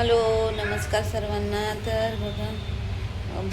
Hello, नमस्कार सर्वांना. तर बघा,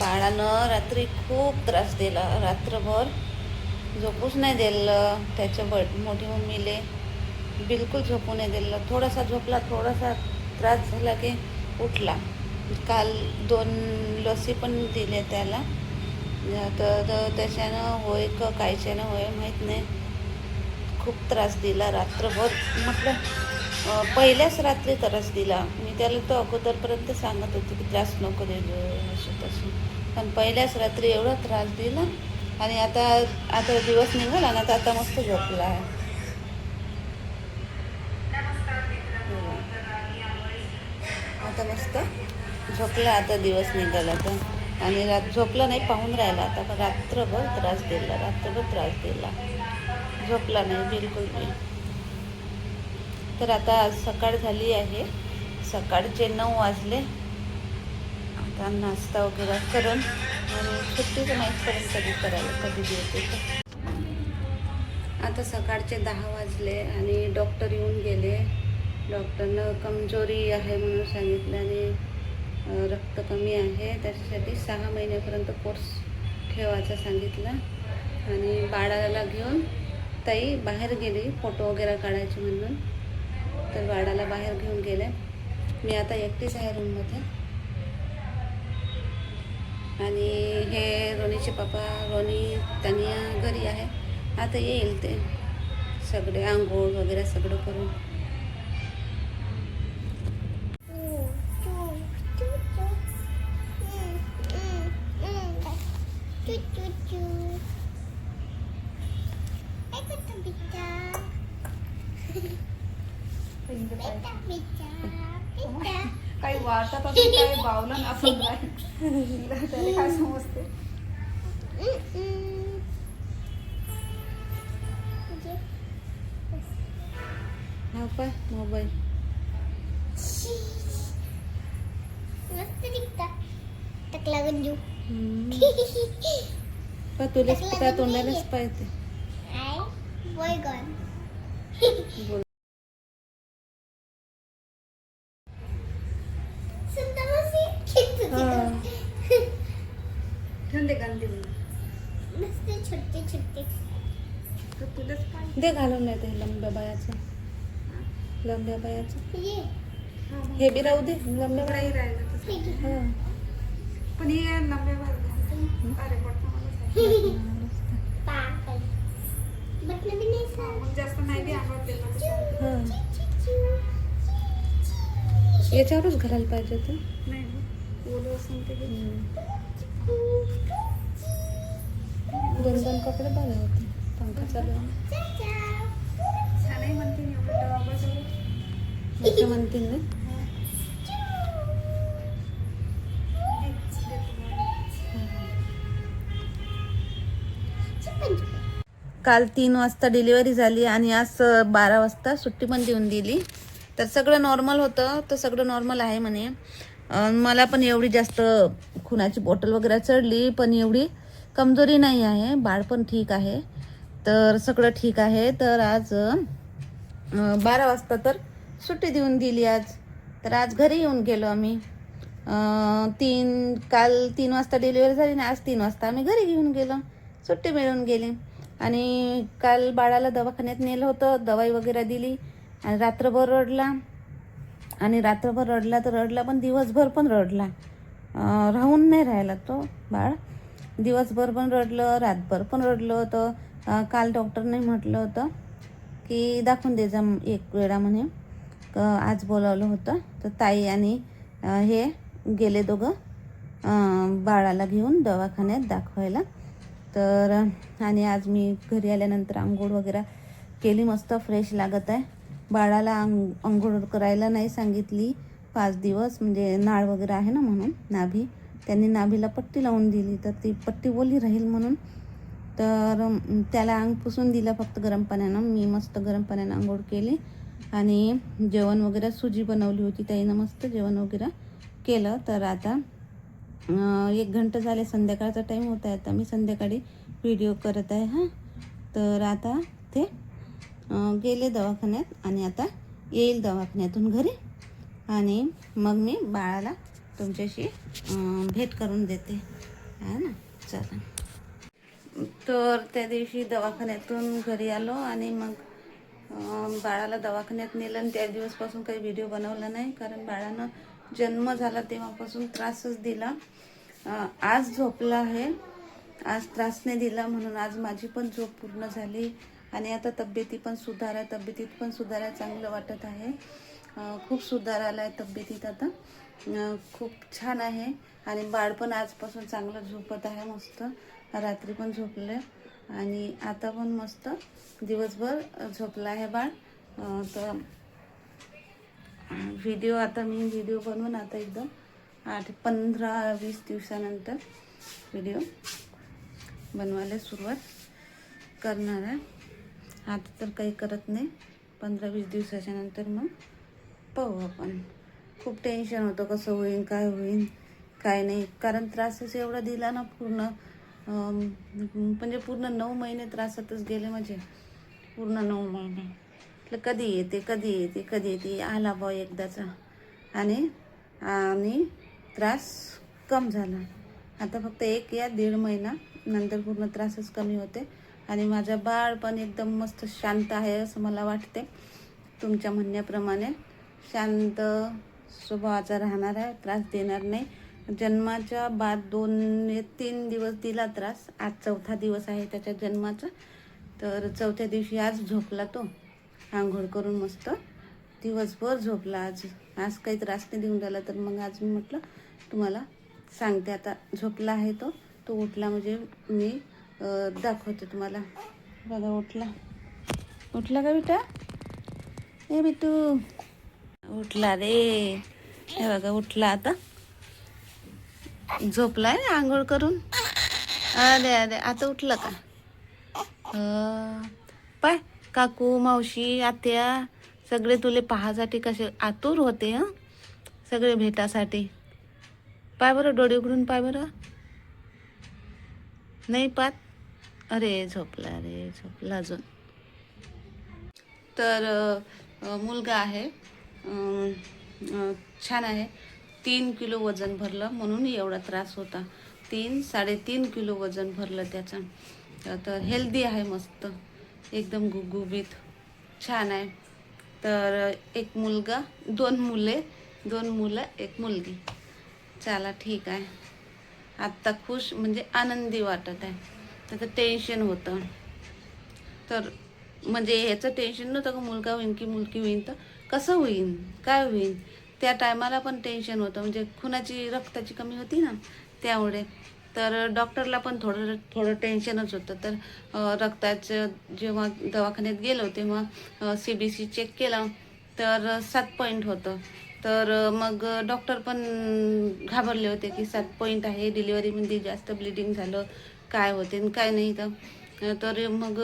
बाळानं रात्री खूप त्रास दिला. रात्रभर झोपूच नाही दिलं. त्याच्या मोठी मम्मीले बिलकुल झोपू नाही दिलं. थोडासा झोपला, थोडासा त्रास झाला की उठला. काल 2 लसी पण दिले त्याला. तर त्याच्यानं होय का कायच्यानं होय माहीत नाही. खूप त्रास दिला रात्रभर. म्हटलं पहिल्याच रात्री त्रास दिला. मी त्याला तो अगोदरपर्यंत सांगत होते की त्रास नको देऊ असं तसं, पण पहिल्याच रात्री एवढा त्रास दिला. आणि आता आता दिवस निघाला ना, तर आता मस्त झोपला आहे. आता मस्त झोपला. आता दिवस निघाला तर. आणि झोपला नाही, पाहून राहिला. आता रात्रभर त्रास दिला, रात्रभर त्रास दिला. झोपला नाही बिलकुल बी. तर आता सकाळ झाली आहे. सकाळचे 9 वाजले. आता नाश्ता वगैरे करून आणि सुट्टीचं माहीतपर्यंत कधी करायला कधी देते. आता सकाळचे 10 वाजले आणि डॉक्टर येऊन गेले. डॉक्टरनं कमजोरी आहे म्हणून सांगितलं आणि रक्त कमी आहे, त्याच्यासाठी 6 महिन्यापर्यंत कोर्स ठेवायचा सांगितलं. आणि बाळाला घेऊन ताई बाहेर गेली फोटो वगैरे काढायचे म्हणून. तर बाळाला बाहेर घेऊन गेले. मी आता एकटीच आहे रूममध्ये. आणि हे रोनीचे पप्पा, रोनी तानिया घरी आहे. आता येईल ते सगळे आंघोळ वगैरे सगळं करून. काही वाटत असेल, काही बावलं नसेल, त्याला काय समजते. हा पाय मोबाईल मस्त दिसता टकला गंजू. पण तुला त्या तोंडालाच पाहिजे. आय बॉय गॉन सुंदर मसी ठेवून दे गांधी मस्त छोटे छोटे. तुलाच पाहिजे दे घालून. नाही ते लंब्या बायाचं, लंब्या बायाचं ये हे बी राहू दे. लंब्या बाई राहिलं हां, पण हे लंब्या बाय पागल बटन भी नाही सर जास्त नाही बी आवडते. हां, चिचू याच्यावरच घालायला पाहिजे होतं. नाही ओलं असून ते 2 कपडे बरे होते. पंखा चालू आहे. छानही म्हणतील एवढं म्हणतील ना. काल 3 वाजता डिलिव्हरी झाली आणि आज 12 वाजता सुट्टी पण देऊन दिली. तर सगळं नॉर्मल होतं. तर सगळं नॉर्मल आहे म्हणे. मला पण एवढी जास्त खुनाची बॉटल वगैरे चढली, पण एवढी कमजोरी नाही आहे. बाळ पण ठीक आहे. तर सगळं ठीक आहे. तर आज 12 वाजता तर सुट्टी देऊन दिली आज. तर आज घरी येऊन गेलो आम्ही. काल 3 वाजता डिलिव्हरी झाली ना, आज 3 वाजता आम्ही घरी घेऊन गेलो. सुट्टी मिळून गेली. आणि काल बाळाला दवाखान्यात नेलं होतं, दवाई वगैरे दिली. आणि रात्रभर रडला. आणि रात्रभर रडला तर रडला, पण दिवसभर पण रडला. राहून नाही राहिला तो बाळ. दिवसभर पण रडलं, रातभर पण रडलं होतं. काल डॉक्टरने म्हटलं होतं की दाखवून दे जा एक वेळा म्हणे. आज बोलावलं होतं. तर ताई आणि हे गेले दोघं बाळाला घेऊन दवाखान्यात दाखवायला. तर आणि आज मी घरी आल्यानंतर आंघोळ वगैरे केली. मस्त फ्रेश लागत आहे. बाळाला आंघोळ करायला नाही सांगितली 5 दिवस, म्हणजे नाळ वगैरे आहे ना म्हणून नाभी. त्यांनी नाभीला पट्टी लावून दिली, तर ती पट्टी ओली राहील म्हणून. तर त्याला अंग पुसून दिलं फक्त गरम पाण्यानं. मी मस्त गरम पाण्यानं आंघोळ केली. आणि जेवण वगैरे सुजी बनवली होती ताईनं, मस्त जेवण वगैरे केलं. तर आता 1 घंटा झाले, संध्याकाळचा टाईम होता. आता मी संध्याकाळी व्हिडिओ करत आहे. हां, तर आता ते गेले दवाखान्यात आणि आता येईल दवाखान्यातून घरी. आणि मग मी बाळाला तुमच्याशी भेट करून देते, है ना. चला. तर त्या दिवशी दवाखान्यातून घरी आलो आणि मग बाळाला दवाखान्यात नेलं आणि त्या दिवसपासून काही व्हिडिओ बनवला नाही, कारण बाळानं जन्म झाला तेव्हापासून त्रासच दिला. आज झोपला आहे, आज त्रास नाही दिला, म्हणून आज माझी पण झोप पूर्ण झाली आणि आता तब्येतीत पण सुधार आहे, चांगलं वाटत आहे. खूप सुधार आला आहे तब्येतीत आता. खूप छान आहे आणि बाळ पण आजपासून चांगलं झोपत आहे, मस्त. रात्री पण झोपले आणि आता पण मस्त दिवसभर झोपला आहे बाळ. तर व्हिडिओ बनवून आता एकदम 15-20 दिवसानंतर व्हिडिओ बनवायला सुरुवात करणार आहे. आता तर काही करत नाही, 15-20 दिवसाच्या नंतर मग पाहू आपण. खूप टेन्शन होतं, कसं होईल, काय होईल, काय नाही, कारण त्रासच एवढा दिला ना. म्हणजे पूर्ण 9 महिने त्रासातच गेले माझे, पूर्ण 9 महिने. म्हटलं कधी येते आला बॉ एकदाचा. आणि त्रास कम झाला. आता फक्त 1 या 1.5 महिना नंतर पूर्ण त्रासच कमी होते आणि माझं बाळ पण एकदम मस्त शांत आहे असं मला वाटते. तुमच्या म्हणण्याप्रमाणे शांत स्वभावाचा राहणार आहे, त्रास देणार नाही. जन्माच्या बाद 2-3 दिवस दिला त्रास. आज 4था दिवस आहे त्याच्या जन्माचा. तर 4थ्या दिवशी आज झोपला तो, आंघोळ करून मस्त दिवसभर झोपला. आज काही त्रास नाही देऊन राहिला. तर मग आज मी म्हटलं तुम्हाला सांगते. आता झोपला आहे तो उठला म्हणजे मी दाखवते तुम्हाला. बघा उठला का बेटा? ए बिटू उठला रे. हे बघा उठला, आता झोपलाय आंघोळ करून. अरे आता उठलं का? पाय काकू, मावशी, आत्या सगळे तुले पाहासाठी कसे आतुर होते. सगळे भेटासाठी. पाय बरं, डोळे उघडून पाय बरं. नाही पाहत. अरे झोपला अजून. तर मुलगा आहे, छान आहे. 3 किलो वजन भरलं, म्हणून एवढा त्रास होता. 3-3.5 किलो वजन भरलं त्याचं. तर हेल्दी आहे, मस्त एकदम गुबगुबीत, छान आहे. तर 1 मुलगा, 2 मुलं 1 मुलगी. चला ठीक आहे. आत्ता खुश म्हणजे आनंदी वाटत आहे. त्याचं टेन्शन होतं, तर म्हणजे ह्याचं टेन्शन नव्हतं का मुलगा होईन की मुलगी होईन, तर कसं होईन, काय होईन. त्या टायमाला पण टेन्शन होतं, म्हणजे खुनाची रक्ताची कमी होती ना त्यामुळे. तर डॉक्टरला पण थोडं टेन्शनच होतं. तर रक्ताचं जेव्हा दवाखान्यात गेलो तेव्हा CBC चेक केला, तर 7 पॉईंट होतं. तर मग डॉक्टर पण घाबरले होते की 7 पॉईंट आहे, डिलिव्हरीमध्ये जास्त ब्लिडिंग झालं, काय होते आणि काय नाही. तर मग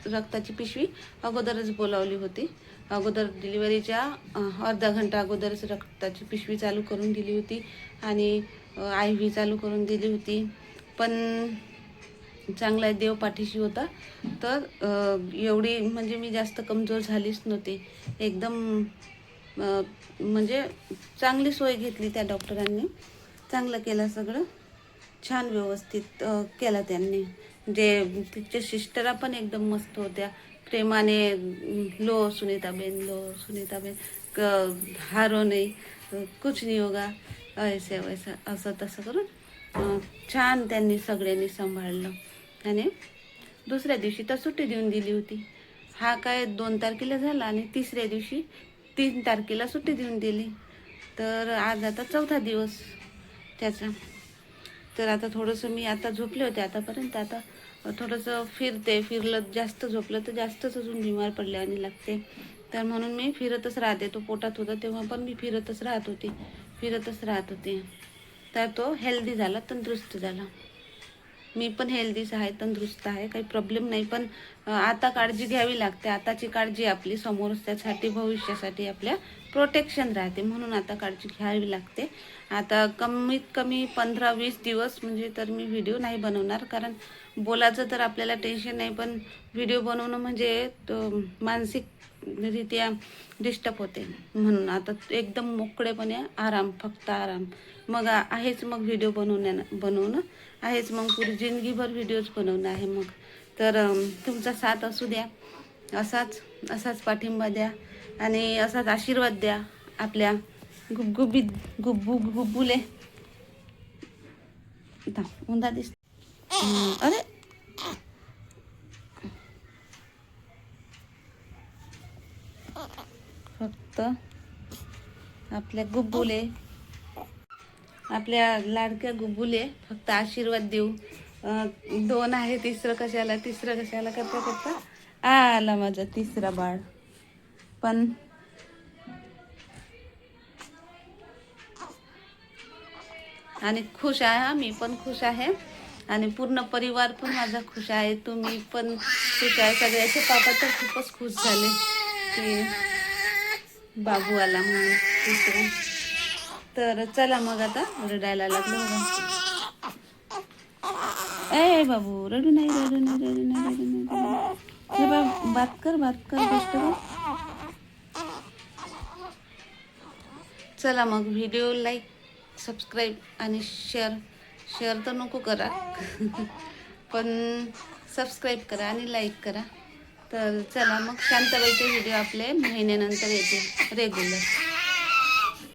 रक्ताची पिशवी अगोदरच बोलावली होती. अगोदर डिलिव्हरीच्या अर्धा घंटा अगोदरच रक्ताची पिशवी चालू करून दिली होती आणि IV चालू करून दिली होती. पण चांगला देव पाठीशी होता. तर एवढी म्हणजे मी जास्त कमजोर झालीच नव्हती. एकदम म्हणजे चांगली सोय घेतली त्या डॉक्टरांनी. चांगलं केलं सगळं, छान व्यवस्थित केलं त्यांनी. जे तिच्या सिस्टरा पण एकदम मस्त होत्या, प्रेमाने लो सुनीताबेन हारो नाही, कुछ नाही होगा, ऐसे वैसा असं तसं करून छान त्यांनी सगळ्यांनी सांभाळलं. आणि दुसऱ्या दिवशी तर सुट्टी देऊन दिली होती. हा काय 2 तारखेला झाला आणि 3ऱ्या दिवशी 3 तारखेला सुट्टी देऊन दिली. तर आज आता 4था दिवस त्याचा. तर आता थोडंसं मी आता झोपले होते आतापर्यंत. आता थोडंसं फिरलं, जास्त झोपलं तर जास्तच अजून बिमार पडले आणि लागते. तर म्हणून मी फिरतच राहते. तो पोटात होता तेव्हा पण मी फिरतच राहत होते. तर तो हेल्दी झाला, तंदुरुस्त झाला. मी पण हेल्दीच आहे, तंदुरुस्त आहे, काही प्रॉब्लेम नाही. पण आता काळजी घ्यावी लागते. आताची काळजी आपली समोरच्यासाठी, भविष्यासाठी आपल्या प्रोटेक्शन राहते, म्हणून आता काळजी घ्यावी लागते. आता कमीत कमी 15-20 दिवस म्हणजे तर मी व्हिडिओ नाही बनवणार, कारण बोलायचं तर आपल्याला टेन्शन नाही, पण व्हिडिओ बनवणं म्हणजे मानसिक रित्या डिस्टर्ब होते. म्हणून आता एकदम मोकळेपणे आराम, फक्त आराम. मग आहेच मग व्हिडिओ बनवणं आहेच, मग पुरी जिंदगीभर व्हिडिओज बनवणं आहे मग. तर तुमचा साथ असू द्या, असाच पाठिंबा द्या आणि असाच आशीर्वाद द्या आपल्या गुबगुबीत गुब्बुले. उंदा दिस अरे फक्त आपल्या गुब्बुले, आपल्या लाडक्या गुब्बुले फक्त आशीर्वाद देऊ. 2 आहे, तिसरं कशाला करता आला माझा तिसरा बाळ. पण आणि खुश आहे, मी पण खुश आहे आणि पूर्ण परिवार पण माझा खुश आहे. तुम्ही पण खुश आहे. सगळ्याचे पापा तर खूपच खुश झाले की बाबू आला म्हणून तिसरं. तर चला मग आता रडायला लागलं बघा. ए बाबू रडू नाही. हे बात कर गोष्ट कर. चला मग व्हिडिओ लाईक, सबस्क्राईब आणि शेअर तर नको करा पण सबस्क्राईब करा आणि लाईक करा. तर चला मग शांताबाईचे व्हिडिओ आपले महिन्यानंतर येतील रेग्युलर.